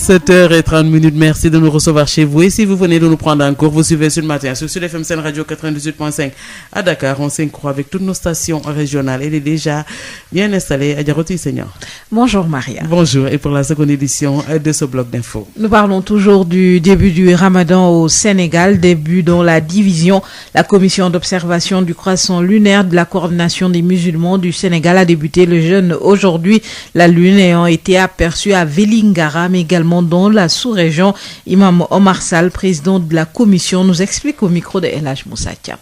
7h30. Merci de nous recevoir chez vous. Et si vous venez de nous prendre en cours, vous suivez sur le matin sur Sud FM Sen Radio 98.5 à Dakar. On s'incroît avec toutes nos stations régionales. Elle est déjà bien installée. Adjaroti Seigneur. Bonjour Maria. Bonjour. Et pour la seconde édition de ce bloc d'infos. Nous parlons toujours du début du Ramadan au Sénégal. Début dans la division. La commission d'observation du croissant lunaire de la coordination des musulmans du Sénégal a débuté le jeûne aujourd'hui. La lune ayant été aperçue à Vélingara, mais également dans la sous-région. Imam Omar Sall, président de la commission, nous explique au micro de El Hadj Moussa Thiam.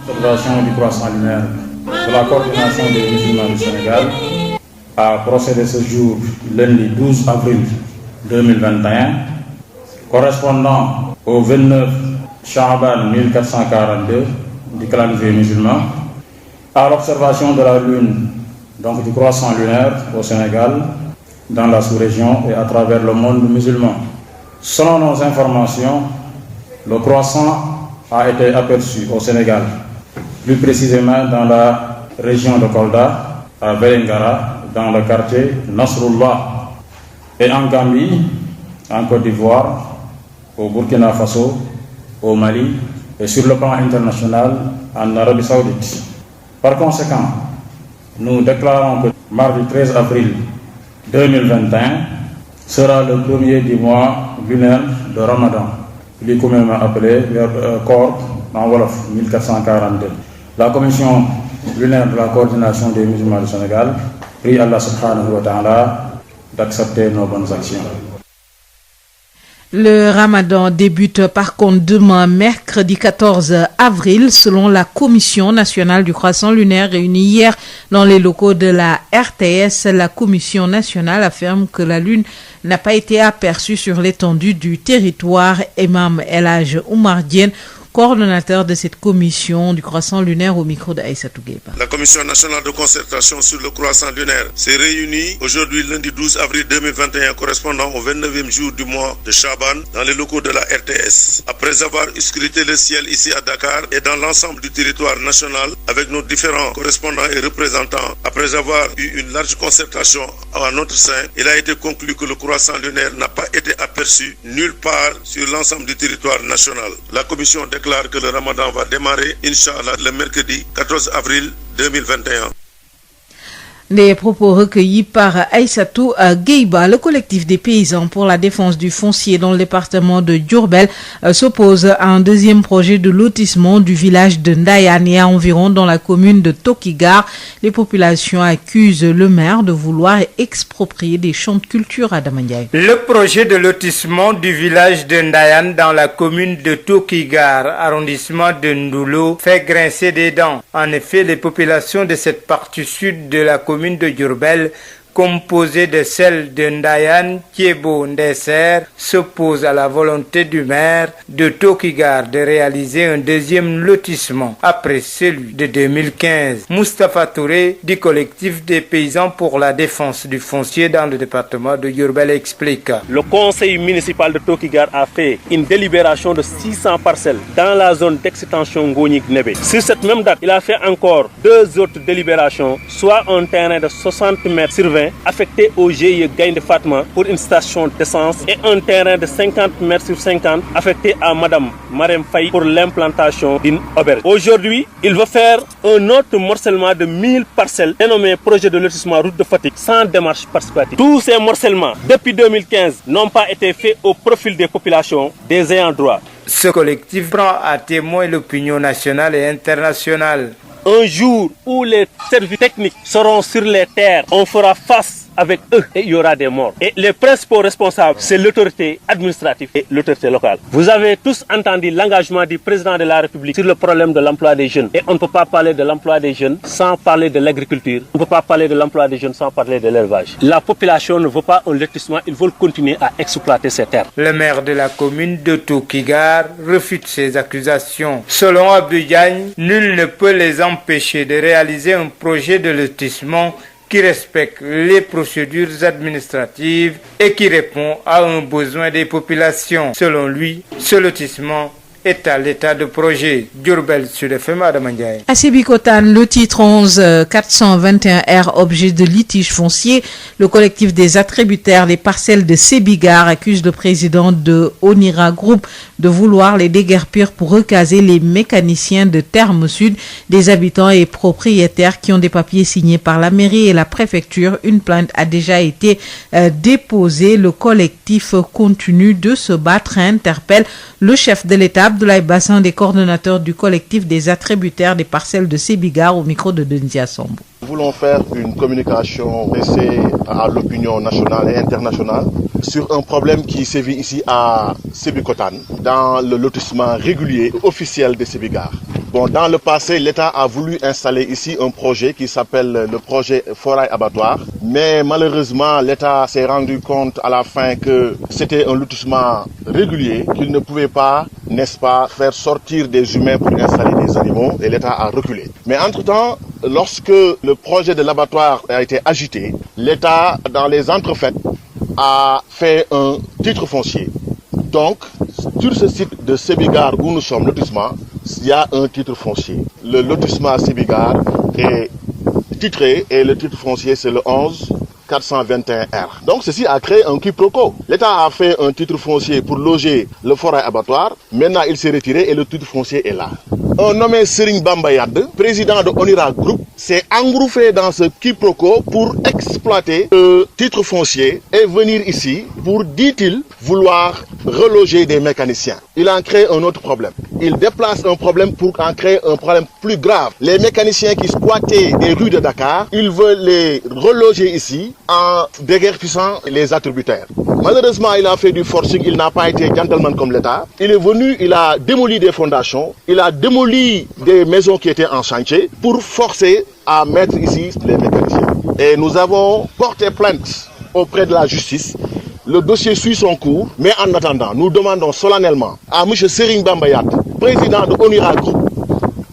L'observation du croissant lunaire de la coordination des musulmans du Sénégal a procédé ce jour, lundi 12 avril 2021, correspondant au 29 Sha'ban 1442 du calendrier musulman, à l'observation de la lune, donc du croissant lunaire au Sénégal, dans la sous-région et à travers le monde musulman. Selon nos informations, le croissant a été aperçu au Sénégal, plus précisément dans la région de Kolda, à Vélingara, dans le quartier Nasrullah, et en Gambie, en Côte d'Ivoire, au Burkina Faso, au Mali et sur le plan international en Arabie Saoudite. Par conséquent, nous déclarons que mardi 13 avril 2021 sera le premier du mois lunaire de Ramadan, plus communément appelé Koor en Wolof 1442. La commission lunaire de la coordination des musulmans du Sénégal prie Allah subhanahu wa ta'ala d'accepter nos bonnes actions. Le Ramadan débute par contre demain, mercredi 14 avril, selon la Commission nationale du croissant lunaire réunie hier dans les locaux de la RTS. La Commission nationale affirme que la lune n'a pas été aperçue sur l'étendue du territoire. Imam El Hadj Oumar Diène, coordonnateur de cette commission du croissant lunaire, au micro de Aïssatou Gueba. La commission nationale de concertation sur le croissant lunaire s'est réunie aujourd'hui lundi 12 avril 2021 correspondant au 29e jour du mois de Chaban dans les locaux de la RTS. Après avoir scruté le ciel ici à Dakar et dans l'ensemble du territoire national avec nos différents correspondants et représentants, après avoir eu une large concertation à notre sein, il a été conclu que le croissant lunaire n'a pas été aperçu nulle part sur l'ensemble du territoire national. La commission déclare que le Ramadan va démarrer, Inch'Allah, le mercredi 14 avril 2021. Des propos recueillis par Aïssatou Gueiba. Le collectif des paysans pour la défense du foncier dans le département de Diourbel s'oppose à un deuxième projet de lotissement du village de Ndayane et à environ dans la commune de Tokigar. Les populations accusent le maire de vouloir exproprier des champs de culture à Damandiaï. Le projet de lotissement du village de Ndayane dans la commune de Tokigar, arrondissement de Ndoulo, fait grincer des dents. En effet, les populations de cette partie sud de la commune de Diourbel, composée de celles de Ndayane, Thiébo, Ndesser, s'oppose à la volonté du maire de Tokigar de réaliser un deuxième lotissement après celui de 2015. Moustapha Touré du collectif des paysans pour la défense du foncier dans le département de Diourbel explique. Le conseil municipal de Tokigar a fait une délibération de 600 parcelles dans la zone d'extension Ngognik-Nébé. Sur cette même date, il a fait encore deux autres délibérations, soit un terrain de 60 mètres sur 20 affecté au GIE Gaïn de Fatma pour une station d'essence et un terrain de 50 mètres sur 50 affecté à Madame Marem Faye pour l'implantation d'une auberge. Aujourd'hui, il va faire un autre morcellement de 1000 parcelles dénommé projet de lotissement route de Fatick sans démarche participative. Tous ces morcellements depuis 2015 n'ont pas été faits au profil des populations des ayants droit. Ce collectif prend à témoin l'opinion nationale et internationale. Un jour où les services techniques seront sur les terres, on fera face avec eux et il y aura des morts. Et les principaux responsables, c'est l'autorité administrative et l'autorité locale. Vous avez tous entendu l'engagement du président de la République sur le problème de l'emploi des jeunes. Et on ne peut pas parler de l'emploi des jeunes sans parler de l'agriculture. On ne peut pas parler de l'emploi des jeunes sans parler de l'élevage. La population ne veut pas un lotissement, ils veulent continuer à exploiter ces terres. Le maire de la commune de Tokigar refute ces accusations. Selon Abdou Diagne, nul ne peut les empêcher de réaliser un projet de lotissement qui respecte les procédures administratives et qui répond à un besoin des populations. Selon lui, ce lotissement est à l'état de projet. Diourbel Sud FM, Adama Ndiaye. À Sébikotane, le titre 11-421R, objet de litige foncier, le collectif des attributaires des parcelles de Sébigar accuse le président de Onira Group de vouloir les déguerpir pour recaser les mécaniciens de Terme Sud, des habitants et propriétaires qui ont des papiers signés par la mairie et la préfecture. Une plainte a déjà été déposée. Le collectif continue de se battre et interpelle le chef de l'État, Abdoulaye Bassin, des coordonnateurs du collectif des attributaires des parcelles de Sébigar, au micro de Dendia Sombo. Nous voulons faire une communication adressée à l'opinion nationale et internationale sur un problème qui sévit ici à Sébikotane, dans le lotissement régulier officiel de Sébigar. Dans le passé, l'État a voulu installer ici un projet qui s'appelle le projet Forail Abattoir, mais malheureusement, l'État s'est rendu compte à la fin que c'était un lotissement régulier, qu'il ne pouvait pas, n'est-ce pas, faire sortir des humains pour installer des animaux, et l'État a reculé. Mais entre-temps, lorsque le projet de l'abattoir a été agité, l'État, dans les entrefaites, a fait un titre foncier. Donc, sur ce site de Sébigar où nous sommes, lotissement, il y a un titre foncier. Le lotissement Sébigar est titré et le titre foncier c'est le 11-421R. Donc ceci a créé un quiproquo. L'État a fait un titre foncier pour loger le Forail Abattoir. Maintenant il s'est retiré et le titre foncier est là. Un nommé Serigne Bamba Yade, président de Onira Group, s'est engouffré dans ce quiproquo pour exploiter le titre foncier et venir ici pour, dit-il, vouloir reloger des mécaniciens. Il en crée un autre problème. Il déplace un problème pour en créer un problème plus grave. Les mécaniciens qui squattaient les rues de Dakar, il veut les reloger ici en déguerpissant les attributaires. Malheureusement, il a fait du forcing, il n'a pas été gentleman comme l'État. Il est venu, il a démoli des fondations, il a démoli des maisons qui étaient en chantier pour forcer à mettre ici les mécaniciens. Et nous avons porté plainte auprès de la justice. Le dossier suit son cours, mais en attendant, nous demandons solennellement à M. Serigne Bamba Yade, président de Onira Group,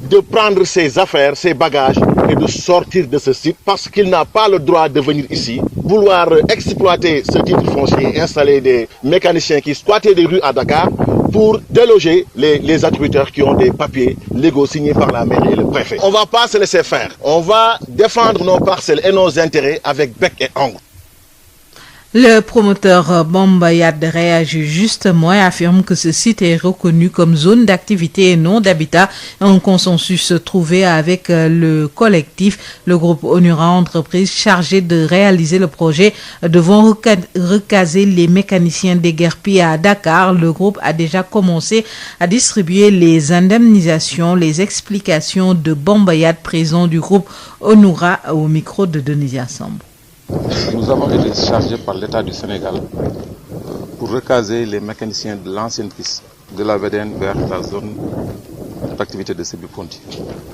de prendre ses affaires, ses bagages et de sortir de ce site parce qu'il n'a pas le droit de venir ici, vouloir exploiter ce titre foncier, installer des mécaniciens qui squattaient des rues à Dakar pour déloger les attributeurs qui ont des papiers légaux signés par la mairie et le préfet. On ne va pas se laisser faire. On va défendre nos parcelles et nos intérêts avec bec et ongle. Le promoteur Bamba Yade réagit justement et affirme que ce site est reconnu comme zone d'activité et non d'habitat. Un consensus trouvé avec le collectif, le groupe Onura Entreprise chargé de réaliser le projet devant recaser les mécaniciens déguerpis à Dakar. Le groupe a déjà commencé à distribuer les indemnisations, les explications de Bamba Yade, président du groupe Onura, au micro de Denisia Sambo. Nous avons été chargés par l'État du Sénégal pour recaser les mécaniciens de l'ancienne piste de la VDN vers la zone d'activité de Sébi-Ponty.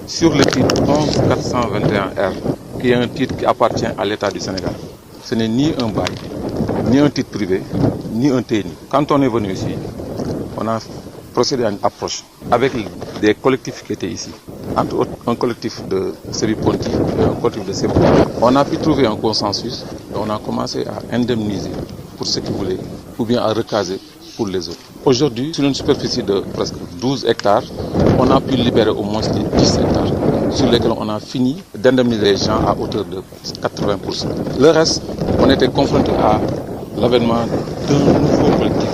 Sur le titre 11421R, qui est un titre qui appartient à l'État du Sénégal, ce n'est ni un bail, ni un titre privé, ni un TNI. Quand on est venu ici, on a procédé à une approche avec des collectifs qui étaient ici, entre autres un collectif de Sébi-Ponty et un collectif de Sébi. On a pu trouver un consensus et on a commencé à indemniser pour ceux qui voulaient, ou bien à recaser pour les autres. Aujourd'hui, sur une superficie de presque 12 hectares, on a pu libérer au moins 10 hectares, sur lesquels on a fini d'indemniser les gens à hauteur de 80%. Le reste, on était confronté à l'avènement d'un nouveau collectif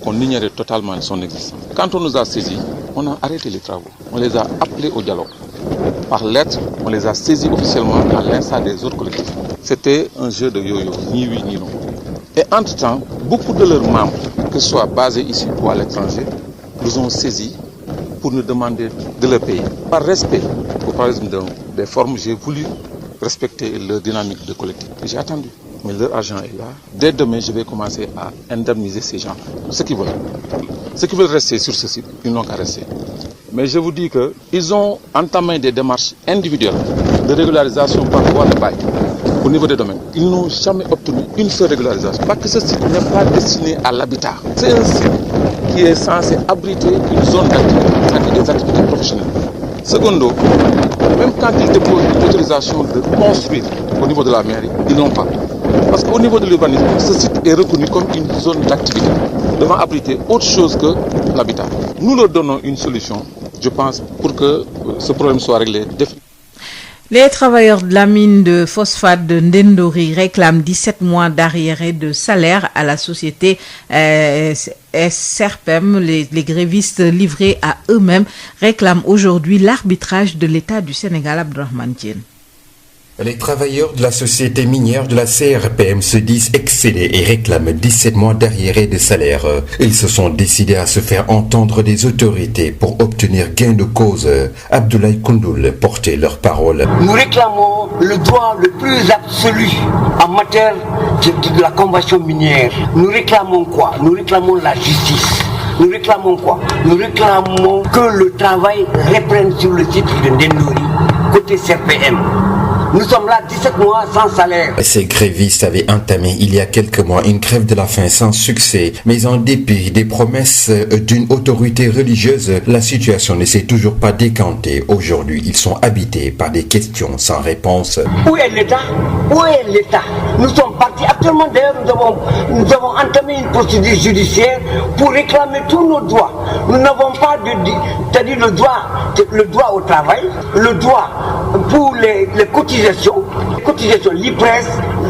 qu'on ignorait totalement son existence. Quand on nous a saisis, on a arrêté les travaux. On les a appelés au dialogue. Par lettre, on les a saisis officiellement à l'instar des autres collectifs. C'était un jeu de yo-yo, ni oui ni non. Et entre-temps, beaucoup de leurs membres, que ce soit basés ici ou à l'étranger, nous ont saisis pour nous demander de leur payer. Par respect, pour parler des formes, j'ai voulu respecter leur dynamique de collectif. J'ai attendu. Mais leur argent est là. Dès demain, je vais commencer à indemniser ces gens. Ceux qui veulent rester sur ce site, ils n'ont qu'à rester. Mais je vous dis qu'ils ont entamé des démarches individuelles de régularisation par voie de bail au niveau des domaines. Ils n'ont jamais obtenu une seule régularisation. Parce que ce site n'est pas destiné à l'habitat. C'est un site qui est censé abriter une zone d'activité, c'est-à-dire des activités professionnelles. Secondo, même quand ils déposent une autorisation de construire au niveau de la mairie, ils n'ont pas. Parce qu'au niveau de l'urbanisme, ce site est reconnu comme une zone d'activité devant abriter autre chose que l'habitat. nous leur donnons une solution, je pense, pour que ce problème soit réglé. Les travailleurs de la mine de phosphate de Ndendori réclament 17 mois d'arriérés de salaire à la société SRPEM. Les grévistes livrés à eux-mêmes réclament aujourd'hui l'arbitrage de l'État du Sénégal. Abdourahmane Diène. Les travailleurs de la société minière de la CRPM se disent excédés et réclament 17 mois d'arriérés de salaire. Ils se sont décidés à se faire entendre des autorités pour obtenir gain de cause. Abdoulaye Koundoul portait leur parole. Nous réclamons le droit le plus absolu en matière de la convention minière. Nous réclamons quoi? Nous réclamons la justice. Nous réclamons quoi? Nous réclamons que le travail reprenne sur le site de Ndendori, côté CRPM. Nous sommes là 17 mois sans salaire. Ces grévistes avaient entamé il y a quelques mois une grève de la faim sans succès. Mais en dépit des promesses d'une autorité religieuse, la situation ne s'est toujours pas décantée. Aujourd'hui, ils sont habités par des questions sans réponse. Où est l'État? Où est l'État? Nous sommes partis. Actuellement, d'ailleurs, nous avons entamé une procédure judiciaire pour réclamer tous nos droits. Nous n'avons pas c'est-à-dire le droit au travail, le droit pour les cotisations, l'IPRES,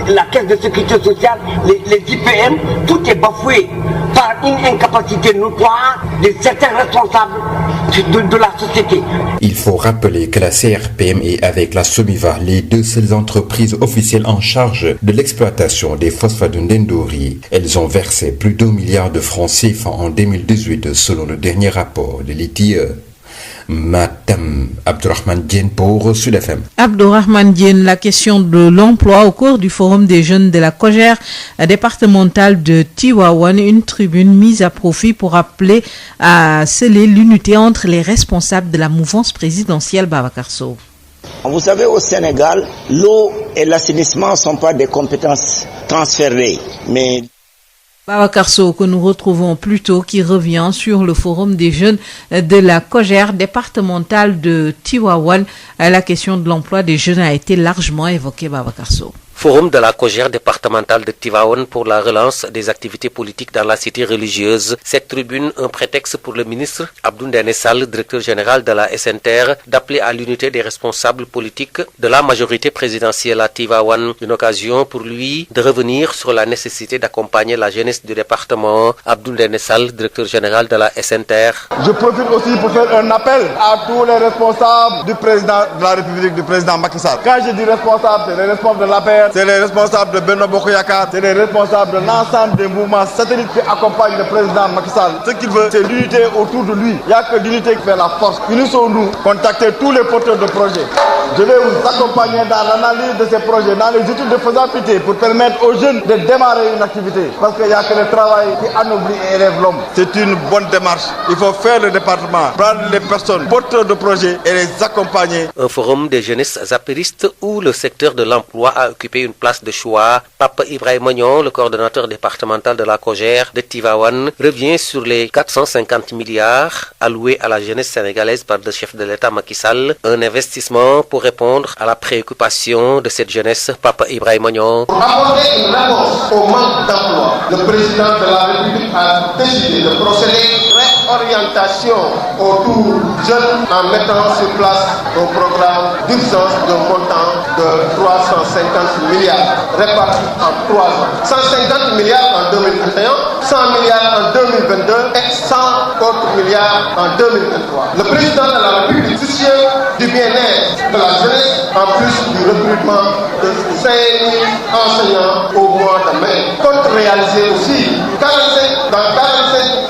la caisse de sécurité sociale, les IPM, tout est bafoué par une incapacité notoire de certains responsables de la société. Il faut rappeler que la CRPM est avec la SOMIVA les deux seules entreprises officielles en charge de l'exploitation des phosphates de Ndendori. Elles ont versé plus d'1 milliard de francs CFA en 2018 selon le dernier rapport de l'ITIE. Madame Abdourahmane Diène pour Sud FM. Abdourahmane Diène, la question de l'emploi au cours du forum des jeunes de la Cogère départementale de Tivaouane, une tribune mise à profit pour appeler à sceller l'unité entre les responsables de la mouvance présidentielle. Babacar Sow. Vous savez, au Sénégal, l'eau et l'assainissement ne sont pas des compétences transférées, mais Babacar Sow, que nous retrouvons plus tôt, qui revient sur le forum des jeunes de la Cogère départementale de Tivaouane. La question de l'emploi des jeunes a été largement évoquée. Babacar Sow. Forum de la Cogère départementale de Tivaouane pour la relance des activités politiques dans la cité religieuse. Cette tribune, un prétexte pour le ministre Abdou Ndéné Sall, directeur général de la SNTR, d'appeler à l'unité des responsables politiques de la majorité présidentielle à Tivaouane. Une occasion pour lui de revenir sur la nécessité d'accompagner la jeunesse du département. Abdou Ndéné Sall, directeur général de la SNTR. Je profite aussi pour faire un appel à tous les responsables du président de la République, du président Macky Sall. Quand je dis responsables, c'est les responsables de l'APR, c'est les responsables de Benno Bokk Yakaar, c'est les responsables de l'ensemble des mouvements satellites qui accompagnent le président Macky Sall. Ce qu'il veut, c'est l'unité autour de lui. Il n'y a que l'unité qui fait la force. Unissons-nous, contactez tous les porteurs de projets. Je vais vous accompagner dans l'analyse de ces projets, dans les études de faisabilité pour permettre aux jeunes de démarrer une activité. Parce qu'il n'y a que le travail qui anoblit et élève l'homme. C'est une bonne démarche. Il faut faire le département, prendre les personnes porteurs de projets et les accompagner. Un forum des jeunesses apéristes où le secteur de l'emploi a occupé une place de choix. Pape Ibrahim Magnon, le coordonnateur départemental de la Cogère de Tivaouane, revient sur les 450 milliards alloués à la jeunesse sénégalaise par le chef de l'État Macky Sall. Un investissement pour répondre à la préoccupation de cette jeunesse. Pape Ibrahim Magnon. Pour apporter une réponse au manque d'emploi, le président de la République a décidé de procéder réorientation autour jeunes en mettant sur place un programme d'urgence d'un montant de 350 milliards répartis en 3 ans. 150 milliards en 2021, 100 milliards en 2022 et 100 autres milliards en 2023. Le président de la République, soucieux du bien-être de la jeunesse, en plus du recrutement de 5 000 enseignants au mois de mai, compte réaliser aussi 45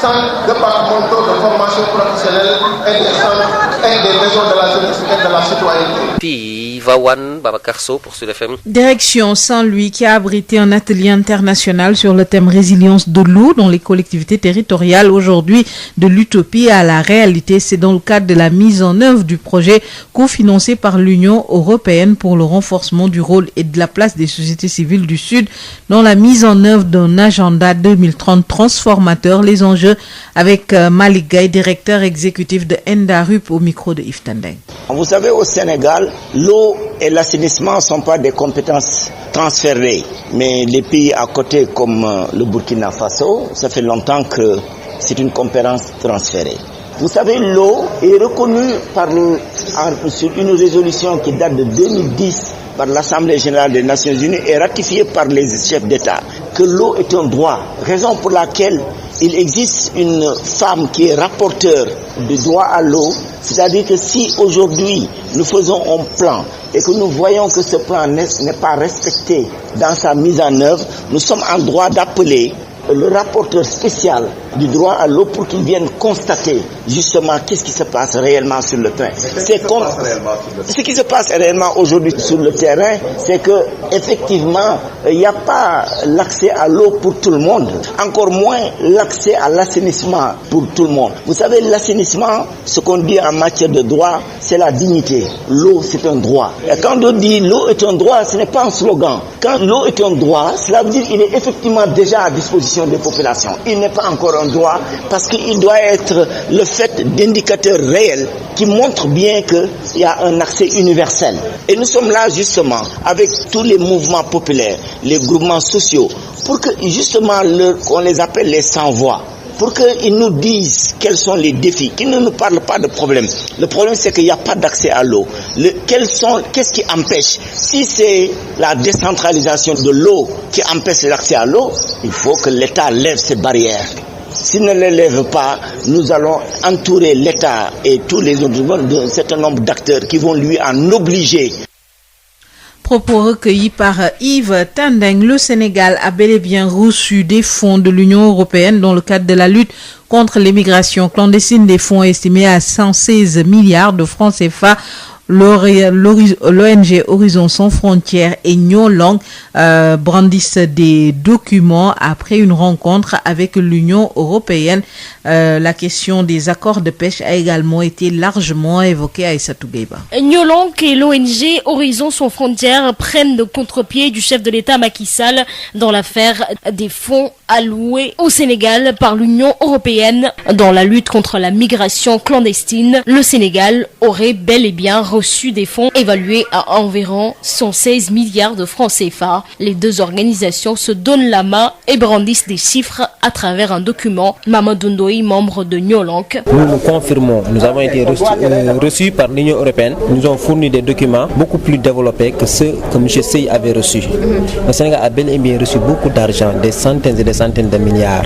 centres départementaux de formation professionnelle et des centres et des maisons de la jeunesse et de la citoyenneté. Tivaouane, Babacar Sow pour Sud FM. Direction Saint-Louis qui a abrité un atelier international sur le thème résilience de l'eau dans les collectivités territoriales. Aujourd'hui, de l'utopie à la réalité, c'est dans le cadre de la mise en œuvre du projet cofinancé par l'Union européenne pour le renforcement du rôle et de la place des sociétés civiles du Sud dans la mise en œuvre d'un agenda 2030 transformateur. Les enjeux avec Malik Gaye, directeur exécutif de Endarup, au micro de Yves Tandeng. Vous savez, au Sénégal, l'eau et l'assainissement ne sont pas des compétences transférées. Mais les pays à côté comme le Burkina Faso, ça fait longtemps que c'est une compétence transférée. Vous savez, l'eau est reconnue sur une résolution qui date de 2010 par l'Assemblée générale des Nations Unies et ratifiée par les chefs d'État, que l'eau est un droit, raison pour laquelle il existe une femme qui est rapporteure du droit à l'eau, c'est-à-dire que si aujourd'hui nous faisons un plan et que nous voyons que ce plan n'est pas respecté dans sa mise en œuvre, nous sommes en droit d'appeler le rapporteur spécial du droit à l'eau pour qu'il vienne constater justement qu'est-ce qui se passe réellement sur le terrain. Ce qui se passe réellement aujourd'hui sur le terrain, c'est que effectivement, il n'y a pas l'accès à l'eau pour tout le monde, encore moins l'accès à l'assainissement pour tout le monde. Vous savez, l'assainissement, ce qu'on dit en matière de droit, c'est la dignité. L'eau, c'est un droit. Et quand on dit l'eau est un droit, ce n'est pas un slogan. Quand l'eau est un droit, cela veut dire qu'il est effectivement déjà à disposition des populations. Il n'est pas encore un droit parce qu'il doit être le fait d'indicateurs réels qui montrent bien qu'il y a un accès universel. Et nous sommes là justement avec tous les mouvements populaires, les groupements sociaux, pour que justement on les appelle les sans-voix, pour qu'ils nous disent quels sont les défis, qu'ils ne nous parlent pas de problème. Le problème, c'est qu'il n'y a pas d'accès à l'eau. Qu'est-ce qui empêche? Si c'est la décentralisation de l'eau qui empêche l'accès à l'eau, il faut que l'État lève ces barrières. S'il ne les lève pas, nous allons entourer l'État et tous les autres d'un certain nombre d'acteurs qui vont lui en obliger. Propos recueillis par Yves Tandeng. Le Sénégal a bel et bien reçu des fonds de l'Union européenne dans le cadre de la lutte contre l'immigration clandestine, des fonds estimés à 116 milliards de francs CFA. L'ONG Horizon Sans Frontières et Nyolang brandissent des documents après une rencontre avec l'Union européenne. La question des accords de pêche a également été largement évoquée à Aïssatou Gueiba. Nyolang et l'ONG Horizon Sans Frontières prennent le contre-pied du chef de l'État Macky Sall dans l'affaire des fonds alloués au Sénégal par l'Union européenne dans la lutte contre la migration clandestine. Le Sénégal aurait bel et bien reçu des fonds évalués à environ 116 milliards de francs CFA. Les deux organisations se donnent la main et brandissent des chiffres à travers un document. Mamadou Ndoye, membre de Nyolang. Nous confirmons, nous avons été reçus par l'Union européenne. Nous ont fourni des documents beaucoup plus développés que ceux que M. Sey avait reçus. Le Sénégal a bel et bien reçu beaucoup d'argent, des centaines et des centaines de milliards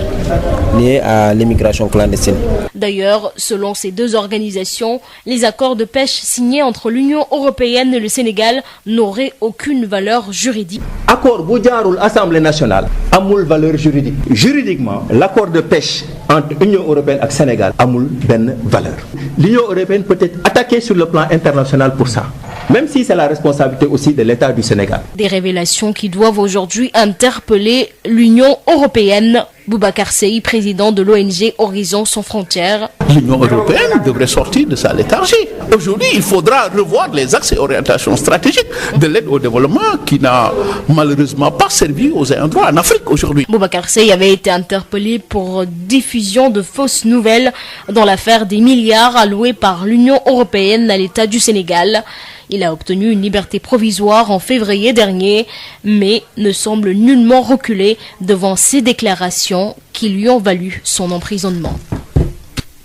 liés à l'immigration clandestine. D'ailleurs, selon ces deux organisations, les accords de pêche signés entre l'Union européenne et le Sénégal n'auraient aucune valeur juridique. Accord bu jaarul Assemblée nationale amul valeur juridique. Juridiquement, l'accord de pêche entre l'Union européenne et le Sénégal amul benn valeur. L'Union européenne peut être attaquée sur le plan international pour ça, même si c'est la responsabilité aussi de l'État du Sénégal. Des révélations qui doivent aujourd'hui interpeller l'Union européenne. Boubacar Sey, président de l'ONG Horizon Sans Frontières. L'Union européenne devrait sortir de sa léthargie. Aujourd'hui, il faudra revoir les axes et orientations stratégiques de l'aide au développement qui n'a malheureusement pas servi aux ayants droit en Afrique aujourd'hui. Boubacar Sey avait été interpellé pour diffusion de fausses nouvelles dans l'affaire des milliards alloués par l'Union européenne à l'État du Sénégal. Il a obtenu une liberté provisoire en février dernier, mais ne semble nullement reculer devant ces déclarations qui lui ont valu son emprisonnement.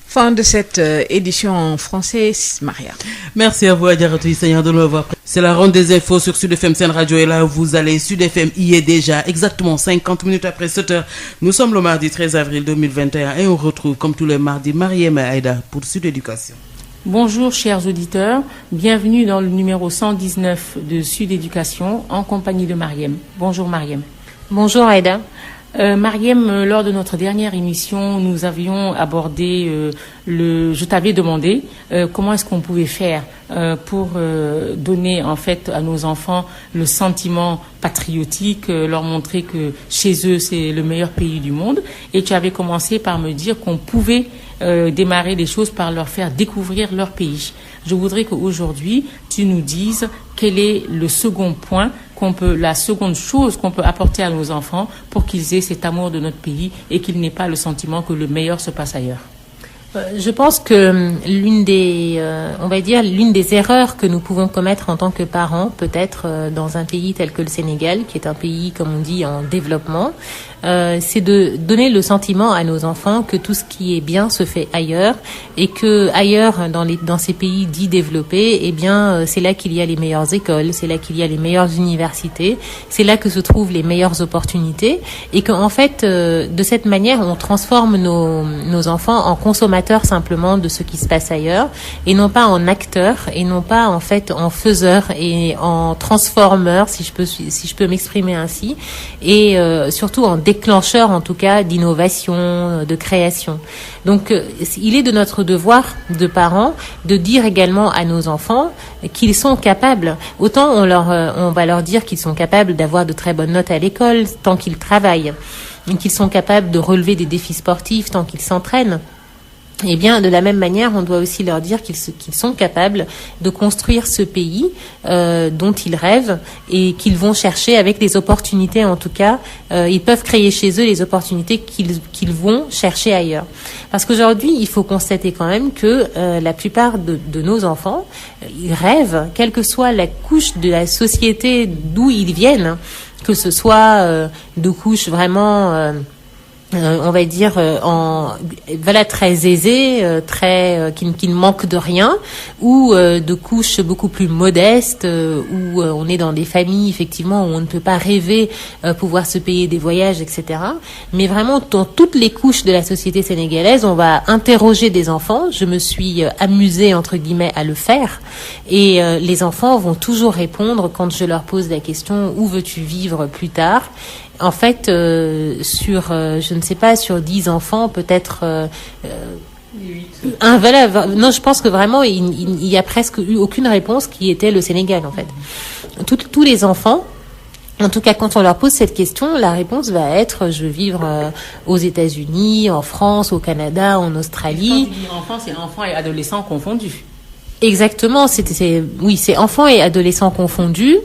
Fin de cette édition en français, Maria. Merci à vous, Adjaratou Issagna, de l'avoir. C'est la ronde des infos sur Sud FM Sen Radio. Et là, vous allez, Sud FM y est déjà exactement 50 minutes après 7 heures. Nous sommes le mardi 13 avril 2021 et on retrouve, comme tous les mardis, Mariem Aïda pour Sud Éducation. Bonjour chers auditeurs, bienvenue dans le numéro 119 de Sud Éducation en compagnie de Mariem. Bonjour Mariem. Bonjour Aïda. Mariem, lors de notre dernière émission, nous avions abordé je t'avais demandé comment est-ce qu'on pouvait faire pour donner en fait à nos enfants le sentiment patriotique, leur montrer que chez eux c'est le meilleur pays du monde. Et tu avais commencé par me dire qu'on pouvait démarrer les choses par leur faire découvrir leur pays. Je voudrais qu'aujourd'hui tu nous dises quel est le second point la seconde chose qu'on peut apporter à nos enfants pour qu'ils aient cet amour de notre pays et qu'ils n'aient pas le sentiment que le meilleur se passe ailleurs. Je pense que l'une des erreurs que nous pouvons commettre en tant que parents, peut-être dans un pays tel que le Sénégal, qui est un pays, comme on dit, en développement, c'est de donner le sentiment à nos enfants que tout ce qui est bien se fait ailleurs et que ailleurs dans ces pays dits développés, eh bien c'est là qu'il y a les meilleures écoles, c'est là qu'il y a les meilleures universités, c'est là que se trouvent les meilleures opportunités et qu'en fait de cette manière on transforme nos enfants en consommateurs simplement de ce qui se passe ailleurs et non pas en acteurs et non pas en fait en faiseurs et en transformeurs si je peux m'exprimer ainsi et surtout en déclencheurs en tout cas d'innovation, de création. Donc il est de notre devoir de parents de dire également à nos enfants qu'ils sont capables. Autant on va leur dire qu'ils sont capables d'avoir de très bonnes notes à l'école tant qu'ils travaillent, qu'ils sont capables de relever des défis sportifs tant qu'ils s'entraînent. Eh bien, de la même manière, on doit aussi leur dire qu'ils sont capables de construire ce pays dont ils rêvent et qu'ils vont chercher avec des opportunités, en tout cas, ils peuvent créer chez eux les opportunités qu'ils vont chercher ailleurs. Parce qu'aujourd'hui, il faut constater quand même que la plupart de nos enfants, ils rêvent, quelle que soit la couche de la société d'où ils viennent, que ce soit de couches vraiment... on va dire très aisées, qui ne manquent de rien, ou de couches beaucoup plus modestes, où on est dans des familles effectivement où on ne peut pas rêver pouvoir se payer des voyages, etc. Mais vraiment dans toutes les couches de la société sénégalaise, on va interroger des enfants. Je me suis amusée entre guillemets à le faire, et les enfants vont toujours répondre quand je leur pose la question où veux-tu vivre plus tard. En fait, je ne sais pas, sur 10 enfants, peut-être... non, je pense que vraiment, il y a presque eu aucune réponse qui était le Sénégal, en fait. Tous les enfants, en tout cas, quand on leur pose cette question, la réponse va être je veux vivre aux États-Unis, en France, au Canada, en Australie. Enfants, c'est enfants et adolescents confondus. Exactement, c'est enfants et adolescents confondus.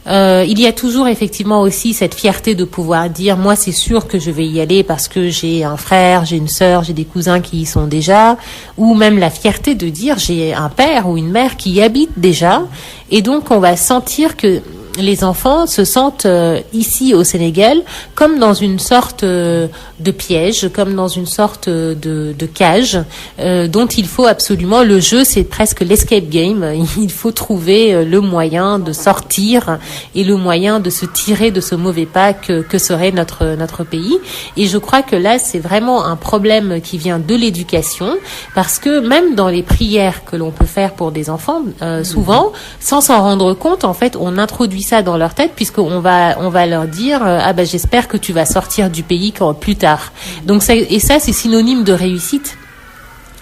Il y a toujours effectivement aussi cette fierté de pouvoir dire moi c'est sûr que je vais y aller parce que j'ai un frère, j'ai une sœur, j'ai des cousins qui y sont déjà, ou même la fierté de dire j'ai un père ou une mère qui y habite déjà, et donc on va sentir que les enfants se sentent ici au Sénégal comme dans une sorte de piège, comme dans une sorte de cage dont il faut absolument, le jeu c'est presque l'escape game, il faut trouver le moyen de sortir et le moyen de se tirer de ce mauvais pas que serait notre pays. Et je crois que là c'est vraiment un problème qui vient de l'éducation, parce que même dans les prières que l'on peut faire pour des enfants, souvent sans s'en rendre compte, en fait on introduit ça dans leur tête, puisqu'on va leur dire j'espère que tu vas sortir du pays plus tard. Donc ça c'est synonyme de réussite.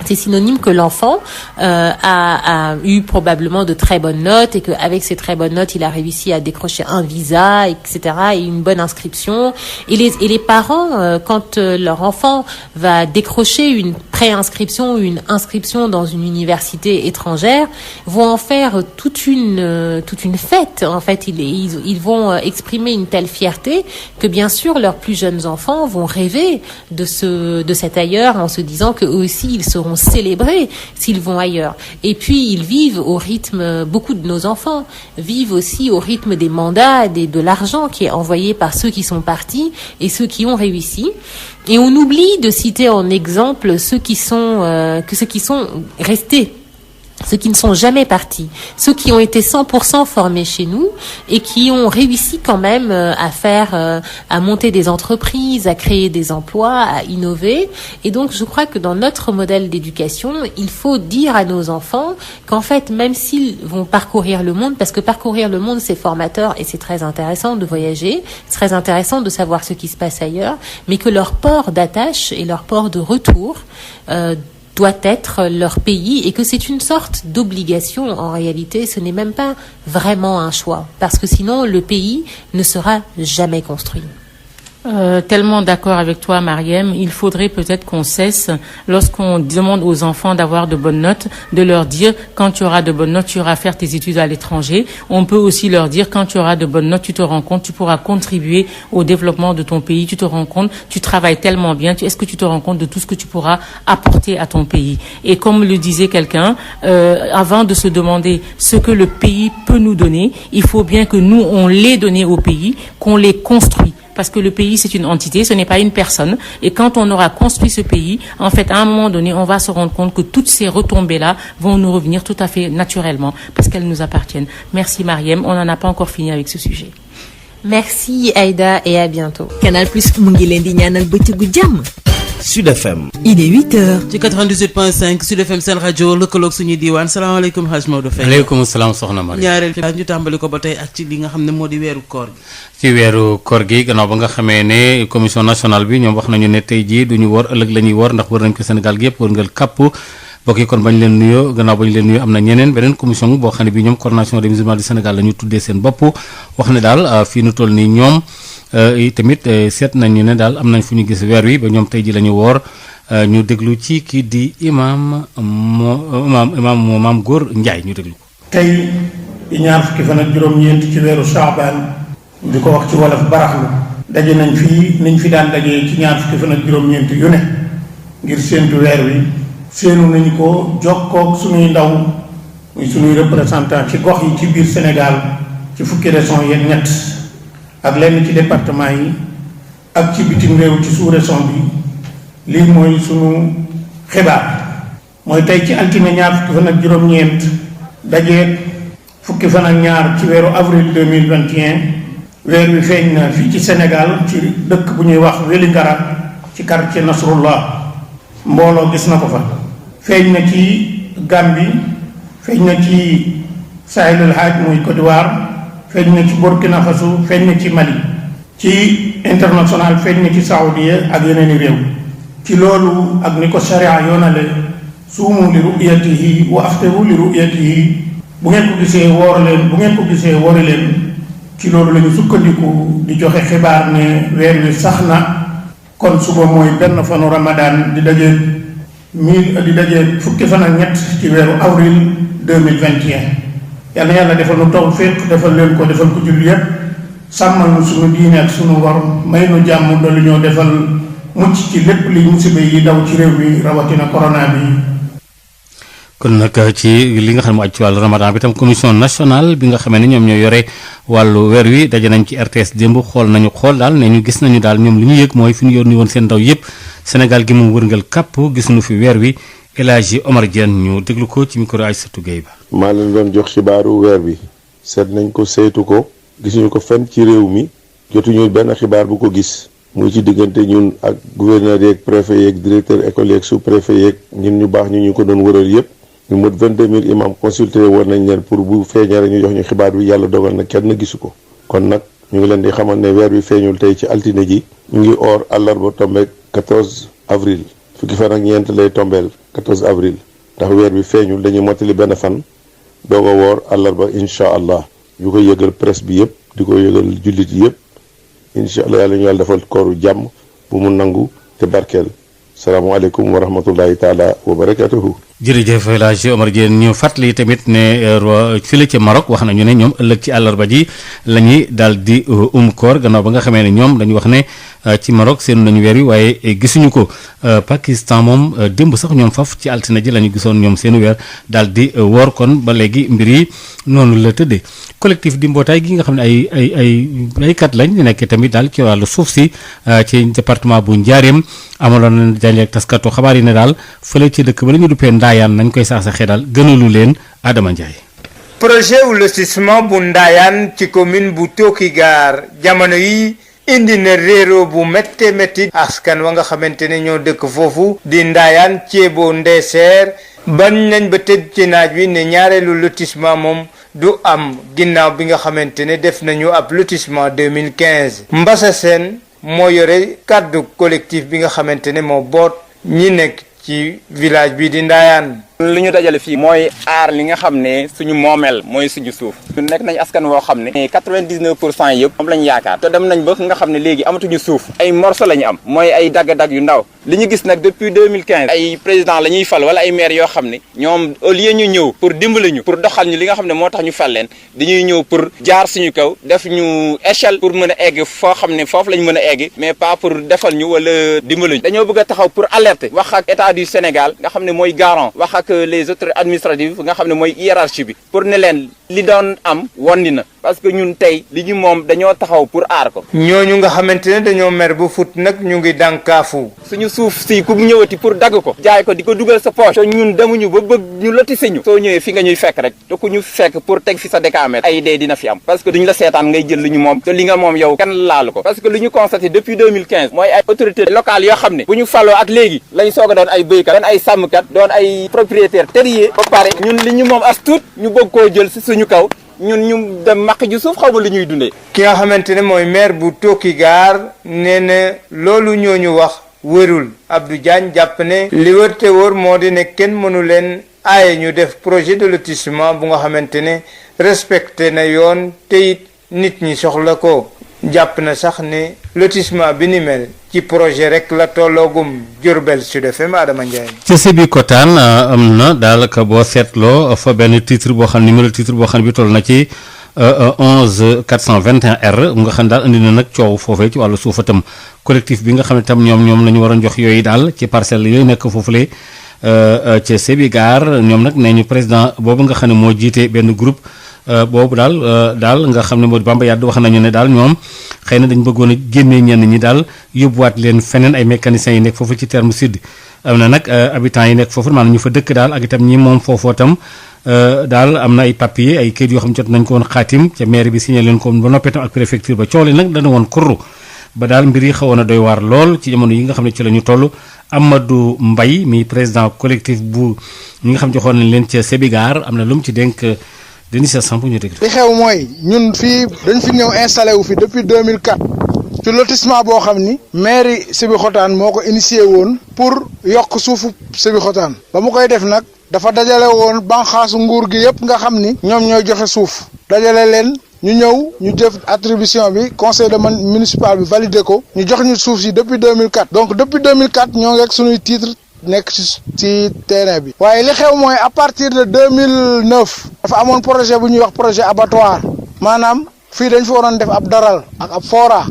C'est synonyme que l'enfant a eu probablement de très bonnes notes et qu'avec ces très bonnes notes, il a réussi à décrocher un visa, etc. et une bonne inscription. Et les parents, quand leur enfant va décrocher une préinscription ou une inscription dans une université étrangère, vont en faire toute une fête. En fait, ils vont exprimer une telle fierté que bien sûr leurs plus jeunes enfants vont rêver de cet ailleurs, en se disant que eux aussi ils seront célébrés s'ils vont ailleurs. Et puis ils vivent au rythme, beaucoup de nos enfants vivent aussi au rythme des mandats, de l'argent qui est envoyé par ceux qui sont partis et ceux qui ont réussi. Et on oublie de citer en exemple ceux qui sont restés, ceux qui ne sont jamais partis, ceux qui ont été 100% formés chez nous et qui ont réussi quand même à monter des entreprises, à créer des emplois, à innover. Et donc je crois que dans notre modèle d'éducation, il faut dire à nos enfants qu'en fait, même s'ils vont parcourir le monde, parce que parcourir le monde c'est formateur et c'est très intéressant de voyager, c'est très intéressant de savoir ce qui se passe ailleurs, mais que leur port d'attache et leur port de retour doit être leur pays, et que c'est une sorte d'obligation en réalité, ce n'est même pas vraiment un choix, parce que sinon le pays ne sera jamais construit. Tellement d'accord avec toi, Mariem. Il faudrait peut-être qu'on cesse, lorsqu'on demande aux enfants d'avoir de bonnes notes, de leur dire quand tu auras de bonnes notes, tu iras faire tes études à l'étranger. On peut aussi leur dire quand tu auras de bonnes notes, tu te rends compte, tu pourras contribuer au développement de ton pays. Tu te rends compte, tu travailles tellement bien. Est-ce que tu te rends compte de tout ce que tu pourras apporter à ton pays? Et comme le disait quelqu'un, avant de se demander ce que le pays peut nous donner, il faut bien que nous on l'ait donné au pays, qu'on l'ait construit. parce que le pays c'est une entité, ce n'est pas une personne. Et quand on aura construit ce pays, en fait, à un moment donné, on va se rendre compte que toutes ces retombées-là vont nous revenir tout à fait naturellement parce qu'elles nous appartiennent. Merci Mariem, on n'en a pas encore fini avec ce sujet. Merci Aïda et à bientôt. Canal Plus mu ngi leen di ñaanal bëccëgu jàmm. Sud FM. Il est 8h. ci 98.5 Sud FM seen rajo lëkkaloog suñuy diiwaan salaamaaleykum Hadj Maodo Faye. aleykum salaam soxna Marie. ñaareel xibaar ñu tàmbali ko ba tey ak ci li nga xam ne moo di weeru koor gi. ci weeru koor gi gannaaw ba nga xamee ne commission nationale bi ñoom wax nañu ne tey jii duñu woor ëllëg la ñuy woor ndax wër nañ ko Sénégal gi yëpp wër ngal kàpp bokk yi kon bañ leen nuyoo gannaaw bañ leen nuyoo am na ñeneen beneen commission boo xam ne bi ñoom coordination des musulmans du Sénégal la ñu tuddee seen bopp wax ne daal fii nu toll nii ñoom tamit seet nañu ne daal am nañ fu ñu gis weer wi ba ñoom tey ji la ñu woor ñu déglu ci kii di imam Góor Njaay ñu déglu ko. tey di ñaar fukki fan ak juróom-ñeent ci weeru Shaabaan di ko wax ci wolof baraxlu daje nañ fii niñ fi daan dajee ci ñaar fukki fan ak juróom-ñeent yu ne ngir séentu weer wi séenu nañu ko jokkoog suñuy ndaw muy suñuy représentant ci gox yi ci biir Sénégal ci fukki région yeeg ñett ak lenn ci département yi ak ci bitim réew ci sous-région bi lii mooy sunu xibaar mooy tey ci altine ñaar fukki fan ak juróom-ñeent dajeeg fukki fan ak ñaar ci weeru avril 2021 weer wi feeñ na fii ci Sénégal ci dëkk bu ñuy wax Vélingara ci quartier Nasrullah mbooloo gis na ko fa feeñ na ci Gambie feeñ na ci Sahel el Hadj muy Côte d'Ivoire feeñ na ci Burkina Faso feeñ na ci Mali ci international feeñ na ci Saoudia ak yeneen i réew ci loolu ak ni ko sharia yoonale suumu li ru'yatihi wa aftiru li ru'yatihi bu ngeen ko gisee woor leen bu ngeen ko gisee woori leen ci loolu la ñu sukkandiku di joxe xibaar ne weer wi sax na kon suba mooy benn fanu Ramadan di daje fukki fan ak ñett ci weeru avril 2021 yal na yàlla defal nu tawfiq defal leen ko defal ko julli yépp sàmmal nu sunu diine ak sunu ngor may nu jàmm dolli ñoo defal mucc ci lépp li musiba yi daw ci réew mi rawatina corona bi. kon nag ci li nga xam ne mu aju ci wàllu ramadan bi tam commission nationale bi nga xamee ne ñoom ñoo yore wàllu weer wi daje nañ ci RTS démb xool daal ne ñu gis nañu daal ñoom li ñu yëg mooy fi ñu yónni woon seen ndaw yëpp Sénégal gi moom wërngal kàpp gisuñu fi weer wi El Hadji Omar Diène ñu déglu ko ci micro Aïssatou Gueye Ba. maa leen doon jox xibaaru weer bi seet nañ ko saytu ko gisuñu ko fenn ci réew mi jotuñu benn xibaar bu ko gis muy ci diggante ñun ak gouverneur yeeg préfet yeeg directeur école yeeg sous préfet yeeg ñun ñu baax ñu ko doon wëral yëpp ñu mot 22000 imam consulté war nañ leen pour bu feeñee ñu jox ñu xibaar bi yàlla dogal na kenn gisu ko kon nag ñu ngi leen di xamal ne weer bi feeñul tey ci altine ji ñu ngi or àllarba tombeek 14 avril fukki fan ak ñeent lay tombeel 14 avril ndax weer bi feeñul dañuy mottali benn fan doog a woor àllarba incha allah yu ko yëgal presse bi yëpp di ko yëgal jullit yëpp incha allah yàlla ñu yàlla defal kooru jàmm bu mu nangu te barkeel salaamaaleykum wa rahmatullahi taala wa barakatuhu. jërëjëf El Hadji Omar Diène ñu fàttali tamit ne fii ci Maroc wax nañu ne ñoom ëllëg ci àllarba ji la ñuy daal di koor gannaaw ba nga xamee ne ñoom dañu wax ne ci Maroc seenu nañu weer wi waaye gisuñu ko Pakistan moom démb sax ñoom faf ci altine ji la ñu gisoon ñoom seenu weer daal di woor kon ba léegi mbir yi noonu la tëddee collectif di mbootaay gi nga xam ne ay baykat lañ nekk tamit daal ci wàllu suuf si ci département bu Njaareem amaloon na daje ak taskatu xabaar yi ne daal fële ci dëkk ba la ñu duppee Ndaayaan nañ koy saasaxee daal gënalu leen Adama Ndiaye. projet wu lotissement bu Ndaayaan ci commune bu Tookigaar jamono yi indi na réero bu métte métti askan wa nga xamante ne ñoo dëkk foofu di Ndaayaan ceebo ndeeseer bañ nañ ba tëdd ci naaj wi ne ñaareelu lotissement moom du am ginnaaw bi nga xamante ne def nañu ab lotissement 2015 Mbassa Sène moo yore kàddu collectif bi nga xamante ne moo boot ñi nekk ci village bi di Ndaayaan. li ñu dajale fii mooy aar li nga xam ne suñu moomeel mooy suñu suuf ñu nekk nañ askan woo xam ne 99% yëpp moom lañ yaakaar te dem nañ ba nga xam ne léegi amatuñu suuf ay morceau la ñu am mooy ay dagg-dagg yu ndaw li ñu gis nag depuis 2015 ay président la ñuy fal wala ay maire yoo xam ne ñoom au lieu ñu ñëw pour dimbali ñu pour doxal ñu li nga xam ne moo tax ñu fal leen dañuy ñëw pour jaar suñu kaw def ñu échelle pour mën a egg foo xam ne foofu lañ mën a egg mais pas pour defal ñu wala dimbali ñu dañoo bëgg a taxaw pour alerter wax ak état du Sénégal nga xam ne mooy garant wax ak les autorités administratives nga xam ne mooy hiérarchie bi pour ne leen li doon am wondi na parce que ñun tey li ñu moom dañoo taxaw pour aar ko. ñooñu nga xamante ne dañoo mer bu fut nag ñu ngi dànkaafu. suñu suuf si ku ñëwati pour dagg ko jaay ko di ko dugal sa poche te ñun demuñu ba bëgg ñu lotissé ñu soo ñëwee fi nga ñuy fekk rek te ku ñu fekk pour teg fi sa décamètre ay dee dina fi am parce que duñu la seetaan ngay jël li ñu moom te li nga moom yow kenn laalu ko parce que li ñu constaté depuis 2015 mooy ay autorités locales yoo xam ne bu ñu faloo ak léegi lañ soog a doon ay béykat doon ay sàmmkat doon ay propriétaires terriers ba pare ñun li ñu moom as tuut ñu bëgg koo jël si suñu kaw ñun ñu dem maq ji suuf xaw ma li ñuy dundee. ki nga xamante ne mooy maire bu Tookigaar nee na loolu ñooñu wax wërul Abdou Diagne jàpp ne li wër te wóor moo di ne kenn mënu leen aaye ñu def projet de lotissement bu nga xamante ne respecté na yoon te it nit ñi soxla ko jàpp na sax ne lotissement bi ni mel ci projet rek la tolloogum Diourbel Sud FM Adama Ndiaye. ca Sébikotane am na daanaka boo seetloo fa benn titre boo xam numéro titre boo xam ne bi toll na ci 11 421R nga xam daal indi na nag coow foofee ci wàllu suufa tam collectif bi nga xam ne tam ñoom la ñu waroon jox yooyu daal ci parcelle yooyu nekk foofule ca Sébigar ñoom nag nee ñu président boobu nga xam ne moo jiite benn groupe boobu daal nga xam ne moo di Bamba Yade wax nañu ne daal ñoom xëy na dañ bëggoon a génnee ñenn ñi daal yóbbuwaat leen feneen ay mécaniciens yi nekk foofu ci terme sud am na nag habitants yi nekk foofu maanaam ñu fa dëkk daal ak itam ñi moom foofoo tam daal am na ay papier ay kayit yoo xam jot nañ ko woon xaatim ca maire bi signé leen ko ba noppee tam ak préfecture ba coow li nag dana woon kurru ba daal mbir yi xawoon a doy waar lool ci jamono yi nga xam ne ci la ñu toll Amadou Mbaye mi président collectif bu ñi nga xam joxoon nañ leen ca Sébigar am na lu mu ci dénk Denis Samp ñu dégg. li xew mooy ñun fii dañ fi ñëw installé wu fi depuis 2004 ci lotissement boo xam ni mairie Sébikotane moo ko initié woon pour yokk suufu Sébikotane ba mu koy def nag dafa dajale woon banxaasu nguur gi yëpp nga xam ni ñoom ñooy joxe suuf dajale leen ñu ñëw ñu def attribution bi conseil de municipal bi validé ko ñu jox ñu suuf si depuis 2004 donc depuis 2004 ñoo ngi ak suñuy titre nekk ci terrain bi waaye li xew mooy à partir de 2009 dafa amoon projet bu ñuy wax projet abattoir maanaam fii dañ fi waroon def ab daral ak ab fora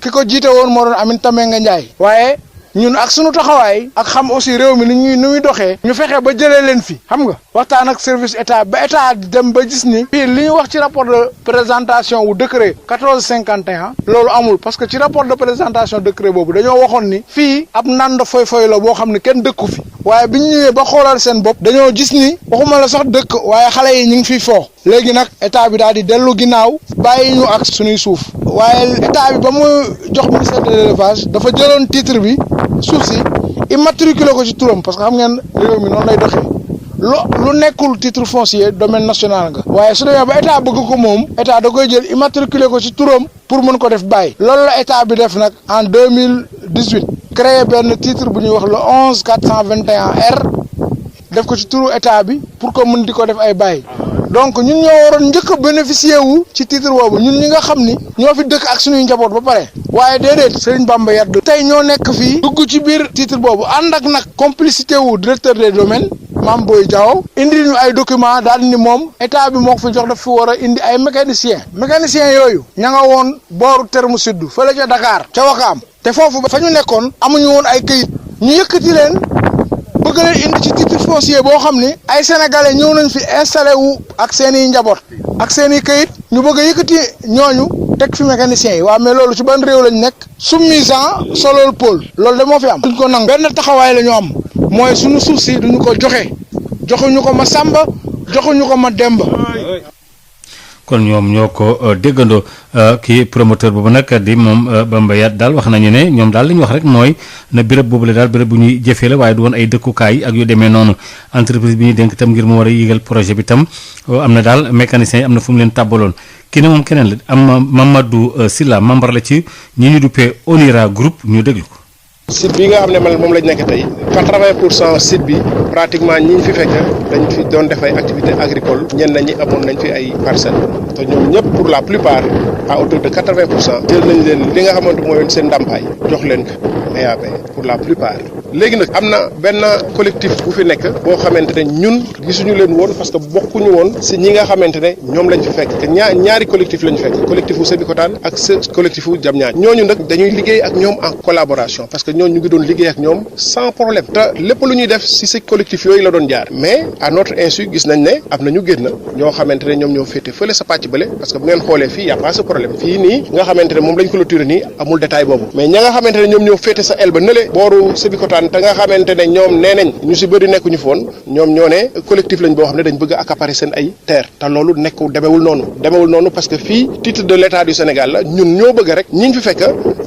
ki ko jiite woon moo doon Aminata Mbengue Ndiaye waaye ñun ak sunu taxawaay ak xam aussi réew mi ni muy doxee ñu fexe ba jëlee leen fi xam nga waxtaan ak service état ba état dem ba gis ni fii li ñu wax ci rapport de présentation wu décret 1451 loolu amul parce que ci rapport de présentation décret boobu dañoo waxoon ni fii ab nand foy la boo xam ne kenn dëkku fi waaye bi ñu ñëwee ba xoolal seen bopp dañoo gis ni waxuma la sax dëkk waaye xale yi ñu ngi fiy foo léegi nag état bi daal di dellu ginnaaw bàyyi ñu ak suñuy suuf waaye état bi ba mu jox ministère de l'élevage dafa jëloon titre bi suuf si immatriculé ko ci turam parce que xam ngeen réew mi noonu lay doxee lu nekkul titre foncier domaine national nga waaye su demee ba état bëgg ko moom état da koy jël immatriculé ko ci turam pour mën ko def bàyyi loolu la état bi def nag en 2018 créé benn titre bu ñuy wax le 11 421R def ko ci turu état bi pour que mën di ko def ay bàyyi donc ñun ñoo waroon njëkk a bénéficier wu ci titre boobu ñun ñi nga xam ni ñoo fi dëkk ak suñuy njaboot ba pare waaye déedéet Serigne Bamba Yade tey ñoo nekk fii dugg ci biir titre boobu ànd ak nag complicité wu directeur des domaines Mame Boye Diao indi ñu ay document daal ni moom état bi moo ko fi jox daf fi war a indi ay mécaniciens yooyu ña nga woon booru terme sud fële ca Dakar ca Wakaam te foofu fa ñu nekkoon amuñu woon ay këyit ñu yëkkati leen bëgg leen indi ci titre foncier boo xam ni ay sénégalais ñëw nañ fi installé wu ak seen i njaboot ak seen i këyit ñu bëgg a yëkkati ñooñu teg fi mécaniciens yi waaw mais loolu ci ban réew lañ nekk soumisant solol pôle loolu de moo fi am duñ ko nangu benn taxawaay la ñu am mooy suñu suuf si duñu ko joxuñu ko ma Samba joxuñu ko ma Demba. kon ñoom ñoo ko déggandoo kii promoteur boobu nag di moom Bamba Yade daal wax nañu ne ñoom daal li ñu wax rek mooy na béréb boobu la daal béréb bu ñuy jëfee la waaye du woon ay dëkkukaay ak yu demee noonu entreprise bi ñuy dénk tam ngir mu war a yégal projet bi tam am na daal mécaniciens yi am na fu mu leen tàbbaloon kii ne moom keneen la am Mamadou Sylla membre la ci ñi ñu duppee Onira groupe ñu déglu ko. site bi nga xam ne man moom lañ nekk tey 80% site bi pratiquement ñi ñu fi fekk dañ fi doon def ay activités agricoles ñenn ñi amoon nañ fi ay parcelles te ñoom ñëpp pour la plupart à hauteur de 80% jël nañ leen li nga xamante mooy seen ndàmpaay jox leen ko EAP pour la plupart léegi nag am na benn collectif bu fi nekk boo xamante ne ñun gisuñu leen woon parce que bokkuñu woon si ñi nga xamante ne ñoom lañ fi fekk te ñaari collectif lañ fekk collectif u Sébikotane ak collectif u Diamniadio ñooñu nag dañuy liggéey ak ñoom en collaboration parce que ñooñu ñu ngi doon liggéey ak ñoom sans problème te lépp lu ñuy def si collectif yooyu la doon jaar mais à notre insu gis nañ ne am na ñu génn ñoo xamante ne ñoom ñoo féete fële sa pàcc bële parce que bu ngeen xoolee fii y a pas ce problème fii nii nga xamante ne moom lañ clôturé nii amul détail boobu mais ña nga xamante ne ñoom ñoo féete sa el ba nële booru Sébikotane te nga xamante ne ñoom nee nañ ñu si bëri nekkuñu foon ñoom ñoo ne collectif lañ boo xam ne dañ bëgg a accaparer seen ay terre te loolu nekku demewul noonu parce que fii titre de l'état du Sénégal la ñun ñoo bëgg rek ñi fi fekk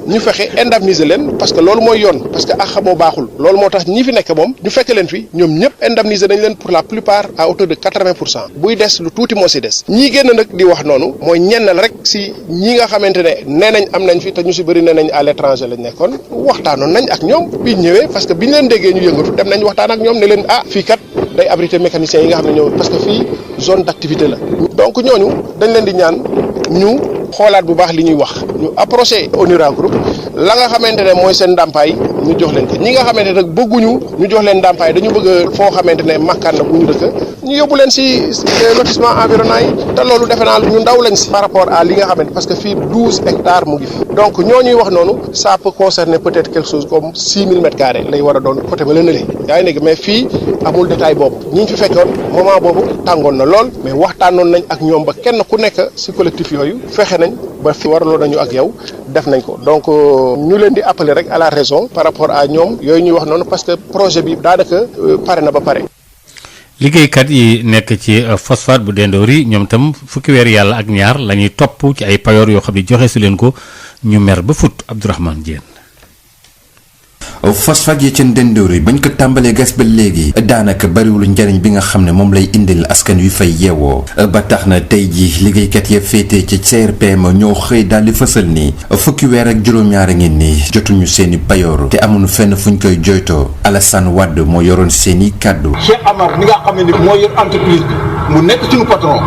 ñu fexe indemniser leen parce que loolu mooy yoon parce que ak xamoo baaxul loolu moo tax ñi fi nekk moom ñu fekk leen fi ñoom ñëpp indemniser nañ leen pour la plupart à hauteur de 80% buy des lu tuuti moo si des ñii génn nag di wax noonu mooy ñennal rek si ñi nga xamante ne nee nañ am nañ fi te ñu si bëri nee nañ à l'étranger lañ nekkoon waxtaanoon nañ ak ñoom biñ ñëwee parce que biñ leen déggee ñu yëngatu dem nañ waxtaan ak ñoom ne leen fii kat day abriter mécaniciens yi nga xam ne ñëw parce que fii zone d'activité la donc ñooñu dañ leen di ñaan ñu xoolaat bu baax li ñuy wax ñu approché Onura Group la nga xamante ne mooy seen ndàmpaay ñu jox leen ko ñi nga xamante ne nag bëgguñu ñu jox leen ndàmpaay dañu bëgg foo xamante ne makkaan na bu ñu dëkk ñu yóbbu leen si lotissement environnant yi te loolu defe naa ñu ndaw lañ si par rapport à li nga xamante parce que fii 12 hectares mu ngi fi donc ñooñuy wax noonu ça peut concerner peut-être quelque chose comme 6000 mètres carrés lay war a doon côté ba la nële yaa ngi dégg mais fii amul détail boobu ñi ñu fi fekkoon moment boobu tàngoon na lool mais waxtaanoon nañ ak ñoom ba kenn ku nekk si collectif yooyu fexe nañ ba fi waraloo nañu ak yow def nañ ko donc ñu leen di appeler rek à la raison par rapport à ñoom yooyu ñuy wax noonu parce que projet bi daanaka pare na ba pare. liggéeykat yi nekk ci phosphate bu Dendori ñoom tam fukki weer yàlla ak ñaar la ñuy topp ci ay payoor yoo xam ne joxe si leen ko ñu mer ba fut Abdourahmane Diène. phosphate yi ca Ndendoori bañ ko tàmbalee gas ba léegi daanaka bariwul njariñ bi nga xam ne moom lay indil askan wi fay yeewoo ba tax na tey ji liggéeykat ya féete ci CRPM ñoo xëy daal di fësal ni fukki weer ak juróom-ñaar a ngi nii jotuñu seeni payoor te amuñu fenn fuñ koy joytoo Alassane Wade moo yoroon seeni kàddu. Cheikh Amar mi nga xam ne moo yor entreprise bi mu nekk suñu patron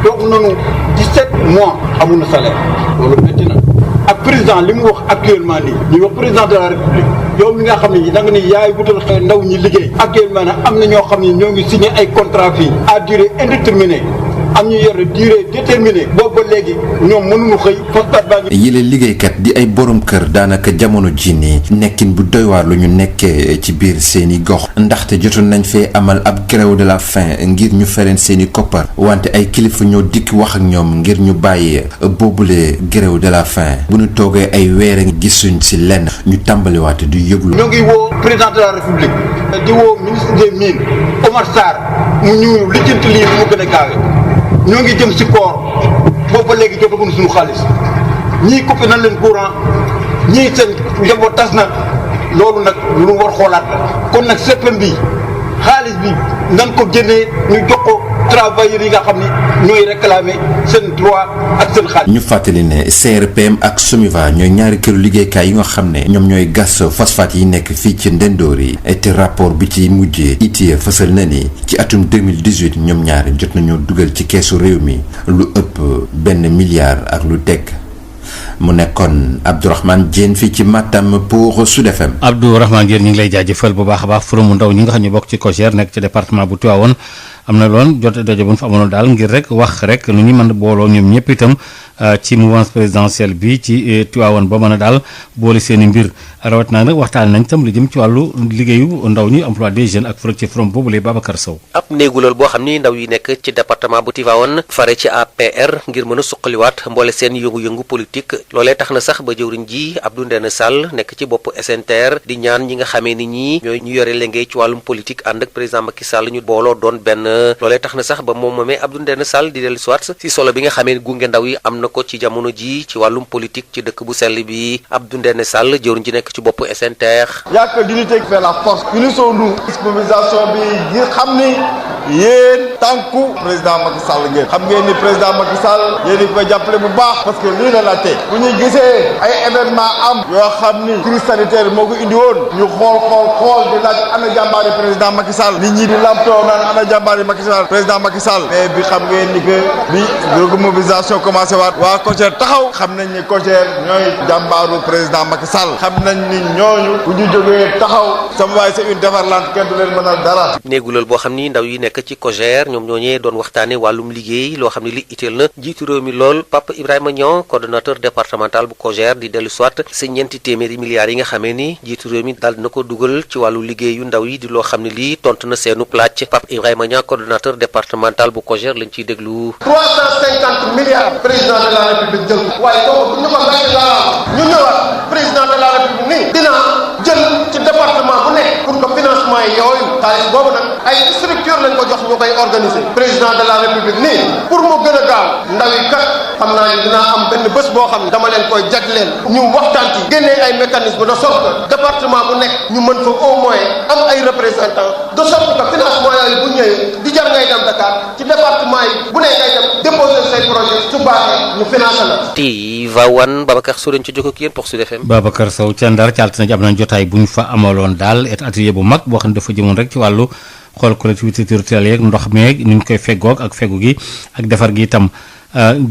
toog nañu 17 mois amuñu salaire loolu métti na. ak président li mu wax actuellement nii ñu wax président de la république yow mi nga xam ne da nga ni yaay wutal xëy ndaw ñi liggéey actuellement nag am na ñoo xam ne ñoo ngi signé ay contrat fii à durée indéterminée am ñu yor durée déterminée boobu ba léegi ñoom mënuñu xëy phosphate baa ngi. yile liggéeykat di ay borom kër daanaka jamono ji nii nekkin bu doy waar lu ñu nekkee ci biir seeni gox ndaxte jotoon nañ fee amal ab grève de la faim ngir ñu fereen seeni koppar wante ay kilifa ñoo dikk wax ak ñoom ngir ñu bàyyi boobule grève de la faim bu ñu toogee ay weer a ngi gisuñ ci lenn ñu tàmbaliwaate du yëglu. ñoo ngi woo président de la république di woo ministre des mines Omar Sarr mu ñu lijjanti lii mu gën a gaawee. ñoo ngi jëm ci koor boobu ba léegi jotaguñu suñu xaalis ñii coupé nañ leen courant ñii seen njaboot tas na loolu nag lu war xoolaat la kon nag CRPM bi xaalis bi nan ko génnee ñu jox ko travailleurs yi nga xam ne ñooy réclamer seen droit ak seen xaalis. ñu fàttali ne CRPM ak SOMIVA ñooy ñaari këru liggéeykaay yi nga xam ne ñoom ñooy gas phosphate yi nekk fii ci Ndendoori te rapport bi ci mujjee ITIE fësal na ni ci atum 2018 ñoom ñaari jot nañoo dugal ci keesu réew mi lu ëpp $1 milliard ak lu teg. mu nekkoon Abdourahmane Diène fii ci Matam pour Sud FM. Abdourahmane Diène ñu ngi lay jaajëfal bu baax a baax forum mu ndaw ñi nga xam ne bokk ci COJER nekk ci département bu Tivaouane am na loon jot daje bu ñu fa amoon daal ngir rek wax rek nu ñu mën a booloo ñoom ñëpp itam ci mouvance présidentielle bi ci Tivaouane ba mën a daal boole seen i mbir rawat naa nag waxtaan nañ tam lu jëm ci wàllu liggéeyu ndaw ñi emploi des jeunes ak fële ci forum boobu lay Babacar Sow. ab néegu lool boo xam ni ndaw yi nekk ci département bu Tivaouane fare ci APR ngir mën a suqaliwaat mboole seen yëngu-yëngu politique loolee tax na sax ba jëwriñ ji Abdou Ndéné Sall nekk ci bopp SNTR di ñaan ñi nga xamee ni ñii ñooy ñu yore lengee ci wàllum politique ànd ak président Macky Sall ñu booloo doon benn loolee tax na sax ba moom moomee Abdou Ndéné Sall di dellu siwaat si solo bi nga xamee ni gunge ndaw yi am na ko ci jamono ji ci wàllum politique ci dëkk bu sell bi Abdou Ndéné Sall jëwriñ ji nekk ci bopp SNTR. Y a que l'unité qui fait la force. Unissons-nous. Mobilisation bi ngir xam ni yéen tànku président Macky Sall ngeen xam ngeen ni président Macky Sall yéen koy jàppale bu baax parce que lii la laajte bu ñu gisee ay événement am yoo xam ni crise sanitaire moo ko indi woon ñu xool di laaj ana jàmbaari président Macky Sall nit ñi di lamtoo naan ana jàmbaari Macky Sall président Macky Sall mais bi xam ngeen ni que bi mobilisation commencé waat waa COJER taxaw xam nañ ni COJER ñooy jàmbaaru président Macky Sall xam nañ ni ñooñu bu ñu jógee taxaw sama waay c'est une déferlante kenn du leen mënal dara. néegulal boo xam ni ndaw yi nekk ci COJER ñoom ñooñee doon waxtaane wàllum liggéey loo xam ne li itteel na jiitu réew mi lool Pape Ibrahima Niang coordonnateur départemental bu COJER di dellu soit sa ñeenti téeméeri milliards yi nga xamee ni jiitu réew mi daal dina ko dugal ci wàllu liggéeyu ndaw yi di loo xam ne lii tontu na seenu plàcc Pape Ibrahima Niang coordonnateur départemental bu COJER lañ ciy déglu. 350 milliards président de la république jël ko waaye donc bu ñu ko mbéy la ñu ñëwaat président de la république nii dinaa jël ci département bu nekk pour que financement yi yooyu xaalis boobu nag ay structure lañ ko jox ñu koy organiser président de la république nii pour mu gën a gaaw ndaw yi kat xam naa ni dinaa am benn bés boo xam ne dama leen koy jagleel ñu waxtaan ci génnee ay mécanisme de sorte que département bu nekk ñu mën fa au moins am ay représentants de sorte que financement yooyu bu ñëwee di jar ngay dem Dakar ci département yi bu ne ngay dem déposer say projet su baaxee ñu financé la. Tivaouane Babacar Sow lañ ci jokkoo ak yéen pour Sud FM. Babacar Sow ca Ndar ci altine ji am nañ jotaay bu ñu fa amaloon daal et atelier bu mag boo xam ne dafa jëmoon rek ci wàllu xool collectivité territoriale yeeg ndox meeg ni ñu koy feggoog ak feggu gi ak defar gi itam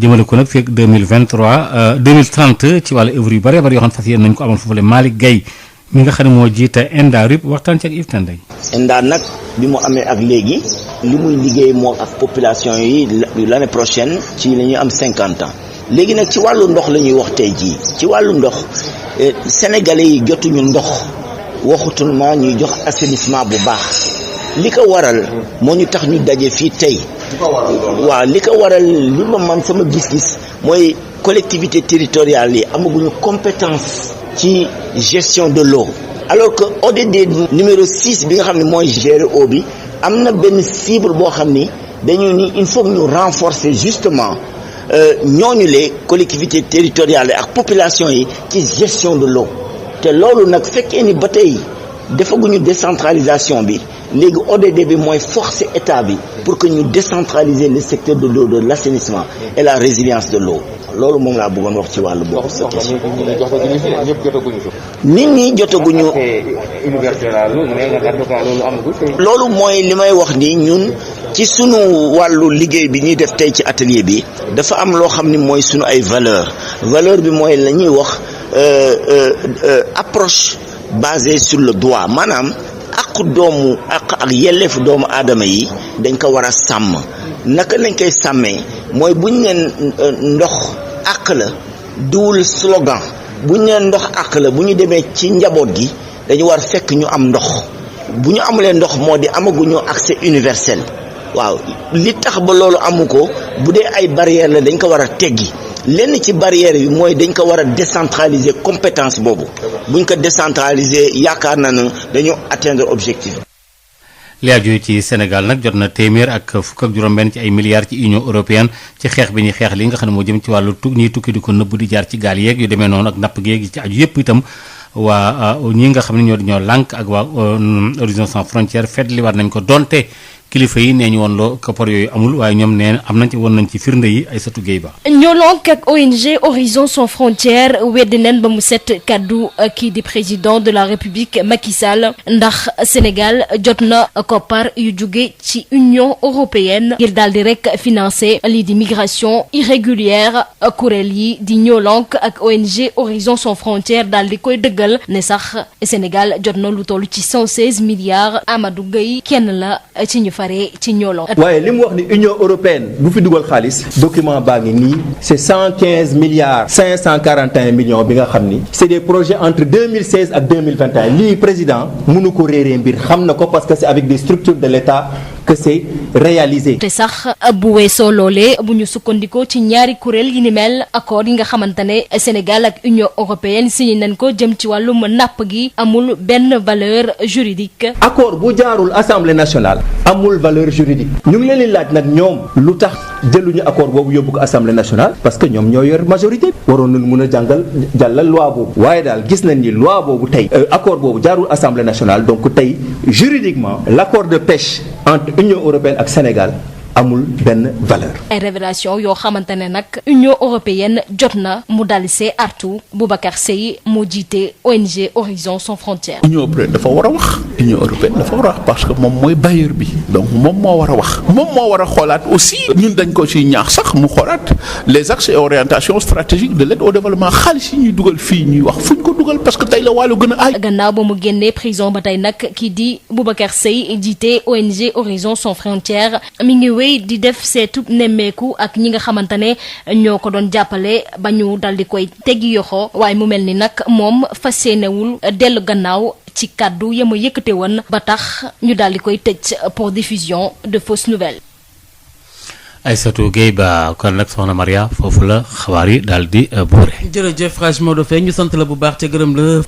jëmale ko nag fekk 2030 ci wàllu œuvre yu bëree bëri yoo xam ne fas yéene nañ ko amoon foofu la Malick Gueye mi nga xam ne moo jiite ENDA RIP waxtaan ci ak Yves Tendeng. ENDA nag bi mu amee ak léegi li muy liggéey moo ak population yi l'année prochaine ci la ñuy am 50 ans léegi nag ci wàllu ndox la ñuy wax tey jii ci wàllu ndox sénégalais yi jotuñu ndox waxutul ma ñuy jox assainissement bu baax li ko waral moo ñu tax ñu daje fii tey waaw li ko waral li ma man sama gis-gis mooy collectivité territoriale yi amaguñu compétence ci gestion de l'eau alors que ODD numéro 6 bi nga xam ne mooy gérer eau bi am na benn cible boo xam ni dañu ni il faut ñu renforcer justement ñooñu les collectivités territoriales ak population yi ci gestion de l'eau te loolu nag fekkee ni ba tey defaguñu décentralisation bi léegi ODD bi mooy forcer état bi pour que ñu décentraliser le secteur de l'eau de l'assainissement et la résilience de l'eau loolu moom laa bëggoon wax ci wàllu boobu sa question nit ñi jotaguñu loolu mooy li may wax ni ñun ci sunu wàllu liggéey bi ñuy def tey ci atelier bi dafa am loo xam ni mooy sunu ay valeur bi mooy la ñuy wax approche basée sur le droit maanaam ak yelleefu doomu aadama yi dañ ko war a sàmm naka lañ koy sàmmee mooy buñ neen ndox àq la duwul slogan buñ neen ndox àq la bu ñu demee ci njaboot gi dañu war fekk ñu am ndox bu ñu amulee ndox moo di amaguñu accès universel waaw li tax ba loolu amu ko bu dee ay barrière la dañ ko war a teggi lenn ci barrière bi mooy dañ ko war a décentraliser compétence boobu buñ ko décentraliser yaakaar na ne dañu atteindre objectif. li aju ci Sénégal nag jot na téeméer ak fukk ak juróom-benn ci ay milliards ci Union européenne ci xeex bi ñuy xeex li nga xam ne moo jëm ci wàllu ñiy tukki di ko nëbb di jaar ci gaal yeeg yu demee noonu ak napp gi yeeg ci aju yëpp itam waa ñi nga xam ne ñoo lànk ak waa Horizon Sans Frontières fedd war nañ ko donte kilifa yi nee ñu woon loo koppar yooyu amul waaye ñoom nee am nañ ci woon nañ ci firnde yi Aïssatou Gueye Ba. ñoo lonk ak ONG Horizon Sans Frontières weddi neen ba mu set kaddu kii di président de la République Macky Sall ndax Sénégal jot na koppar yu jóge ci Union européenne ngir daal di rek financer lii di migration irrégulière kuréel yi di ñoo lonk ak ONG Horizon Sans Frontières daal di koy dëggal ne sax Sénégal jot na lu toll ci 116 milliards Amadou Gueye kenn la ci ñu faree ci ñooloo. waaye li mu wax ni Union européenne bu fi dugal xaalis document baa ngi nii c'est 115 milliards 541 millions bi nga xam ni c'est des projets entre 2016 ak 2021 lii président mënu ko réeree mbir xam na ko parce que c'est avec des structures de l'État que c'est réalisé. te sax bu weesoo loolee bu ñu sukkandikoo ci ñaari kuréel yi ni mel accord yi nga xamante ne Sénégal ak Union européenne signé nañ ko jëm ci wàllum napp gi amul benn valeur juridique. accord bu jaarul Assemblée nationale amul valeur juridique ñu ngi leen di laaj nag ñoom lu tax jëluñu accord boobu yóbbu ko assemblée nationale parce que ñoom ñoo yor majorité waroon nañu mën a jàllal loi boobu waaye daal gis nañ ni loi boobu tey accord boobu jaarul assemblée nationale donc tey juridiquement l'accord de pêche entre Union européenne ak Sénégal amul benn valeur. ay révélation yoo xamante ne nag Union européenne jot na mu daldi see artu Boubacar Seye moo jiite ONG Horizon Sans Frontières. Union européenne dafa war a wax Union européenne dafa war a wax parce que moom mooy bailleur bi donc moom moo war a wax moom moo war a xoolaat aussi ñun dañ ko ci ñaax sax mu xoolaat les axes et orientations stratégiques de l'aide au développement xaalis yi ñuy dugal fii ñuy wax fuñ ko dugal parce que tey la wàllu gën a aay. gannaaw ba mu génnee prison ba tey nag kii di Boubacar Seye jiite ONG Horizon Sans Frontières mi ngi wéy di def seetu nemmeeku ak ñi nga xamante ne ñoo ko doon jàppale ba ñu dal di koy teggi yoxo waaye mu mel ni nag moom fas yéenewul dellu gannaaw ci kàddu yama yëkkate woon ba tax ñu dal di koy tëj pour diffusion de fausses nouvelles. Aïssatou Gueye Ba kon nag soxna Maria foofu la xabaar yi daal di buure. jërëjëf Raj Maodo Faye ñu sant la bu baax te gërëm la.